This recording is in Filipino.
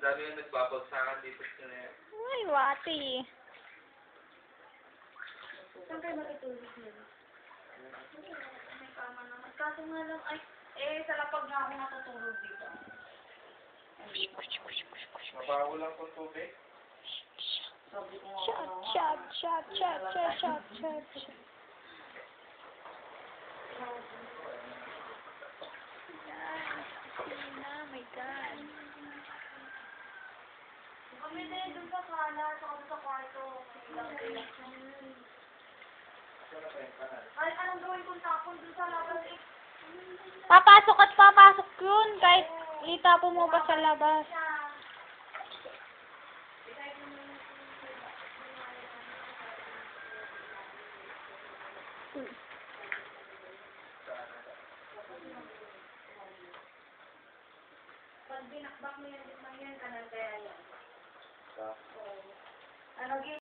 dami yung nagbabagsakan dito sa Ay, wati. Saan kayo matutulog nila? May kama naman. Kaso nga lang, ay, sa lapag nga ako natutulog dito. mabaho lang kung tubig. Sabi ko nga Shot, ako, shot, shot, shot, shot, shot, shot, shot. Oh my God. Kami din dun sa sala, saka sa kwarto. Ay, anong gawin kong tapon dun sa labas eh? Papasok at papasok yun, kahit itapo mo pa sa labas. Pag binakbak mo yan, kanal kaya yan. Sa Ano,